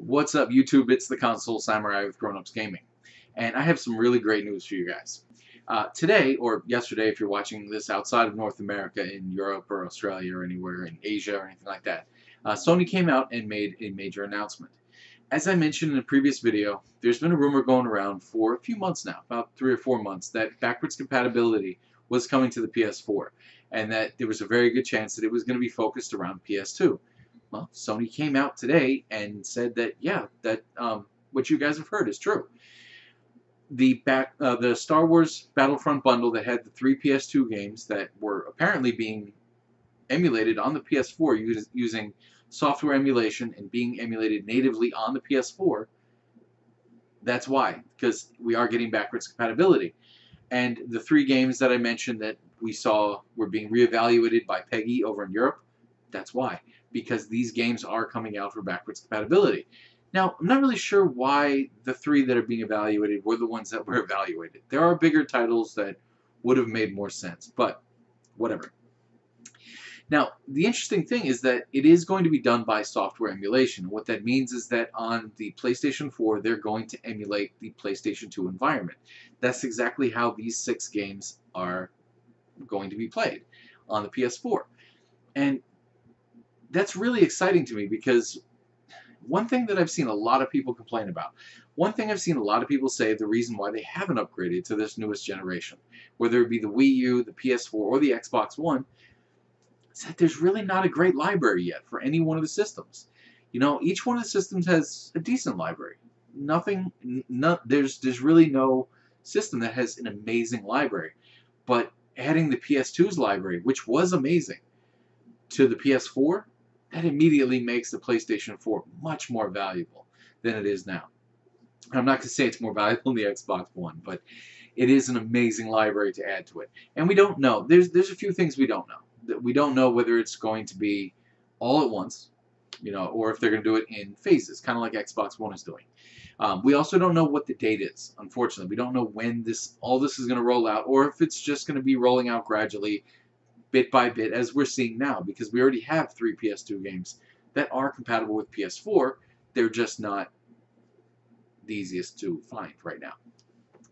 What's up, YouTube? It's the Console Samurai with Grown Ups Gaming, and I have some really great news for you guys. Today, or yesterday if you're watching this outside of North America, in Europe or Australia or anywhere in Asia or anything like that, Sony came out and made a major announcement. As I mentioned in a previous video, there's been a rumor going around for a few months now, about 3 or 4 months, that backwards compatibility was coming to the PS4, and that there was a very good chance that it was going to be focused around PS2. Well, Sony came out today and said that, yeah, that what you guys have heard is true. The Star Wars Battlefront bundle that had the 3 PS2 games that were apparently being emulated on the PS4 using software emulation and being emulated natively on the PS4, that's why, because we are getting backwards compatibility. And the 3 games that I mentioned that we saw were being reevaluated by Peggy over in Europe, that's why, because these games are coming out for backwards compatibility. Now, I'm not really sure why the 3 that are being evaluated were the ones that were evaluated. There are bigger titles that would have made more sense, but whatever. Now, the interesting thing is that it is going to be done by software emulation. What that means is that on the PlayStation 4, they're going to emulate the PlayStation 2 environment. That's exactly how these 6 games are going to be played on the PS4. And that's really exciting to me, because one thing that I've seen a lot of people complain about, one thing I've seen a lot of people say the reason why they haven't upgraded to this newest generation, whether it be the Wii U, the PS4, or the Xbox One, is that there's really not a great library yet for any one of the systems. You know, each one of the systems has a decent library. There's really no system that has an amazing library. But adding the PS2's library, which was amazing, to the PS4, that immediately makes the PlayStation 4 much more valuable than it is now. I'm not going to say it's more valuable than the Xbox One, but it is an amazing library to add to it. And we don't know. There's a few things we don't know. We don't know whether it's going to be all at once, you know, or if they're going to do it in phases, kind of like Xbox One is doing. We also don't know what the date is, unfortunately. We don't know when all this is going to roll out, or if it's just going to be rolling out gradually, bit by bit, as we're seeing now, because we already have 3 PS2 games that are compatible with PS4. They're just not the easiest to find right now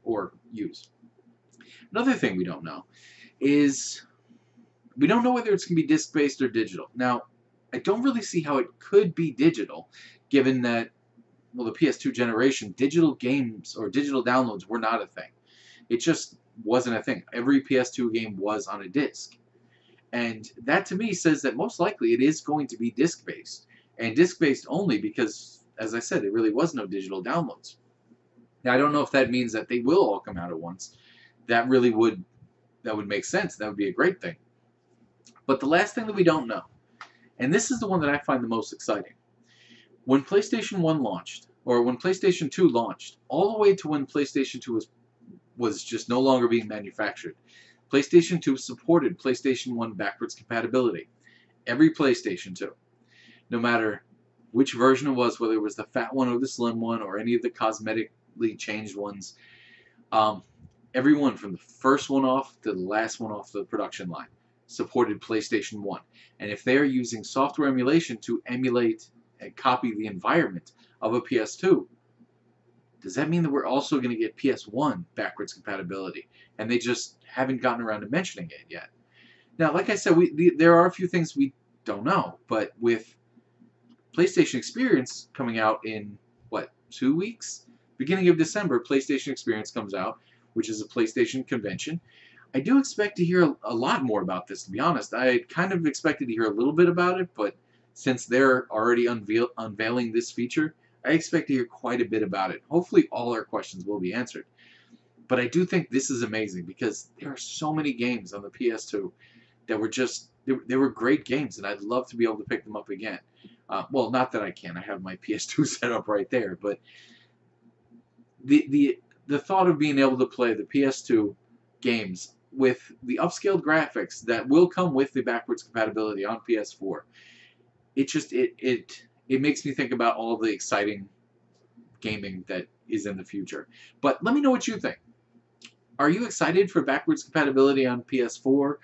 or use. Another thing we don't know is we don't know whether it's going to be disc-based or digital. Now, I don't really see how it could be digital, given that, well, the PS2 generation, digital games or digital downloads were not a thing. It just wasn't a thing. Every PS2 game was on a disc. And that, to me, says that most likely it is going to be disc-based. And disc-based only because, as I said, there really was no digital downloads. Now, I don't know if that means that they will all come out at once. That would make sense. That would be a great thing. But the last thing that we don't know, and this is the one that I find the most exciting, when PlayStation 1 launched, or when PlayStation 2 launched, all the way to when PlayStation 2 was just no longer being manufactured, PlayStation 2 supported PlayStation 1 backwards compatibility. Every PlayStation 2. No matter which version it was, whether it was the fat one or the slim one or any of the cosmetically changed ones, everyone from the first one off to the last one off the production line supported PlayStation 1. And if they're using software emulation to emulate and copy the environment of a PS2, does that mean that we're also going to get PS1 backwards compatibility? And they just haven't gotten around to mentioning it yet. Now, like I said, there are a few things we don't know. But with PlayStation Experience coming out in, what, 2 weeks? Beginning of December, PlayStation Experience comes out, which is a PlayStation convention. I do expect to hear a lot more about this, to be honest. I kind of expected to hear a little bit about it, but since they're already unveiling this feature, I expect to hear quite a bit about it. Hopefully all our questions will be answered. But I do think this is amazing, because there are so many games on the PS2 that were just, they were great games, and I'd love to be able to pick them up again. Well, not that I can. I have my PS2 set up right there, but the thought of being able to play the PS2 games with the upscaled graphics that will come with the backwards compatibility on PS4, it makes me think about all the exciting gaming that is in the future. But let me know what you think. Are you excited for backwards compatibility on PS4?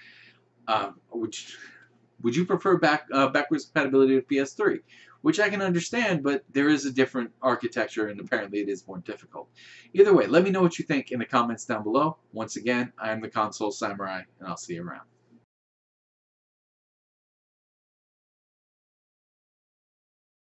Would you prefer backwards compatibility with PS3? which I can understand, but there is a different architecture, and apparently it is more difficult. Either way, let me know what you think in the comments down below. Once again, I am the Console Samurai, and I'll see you around.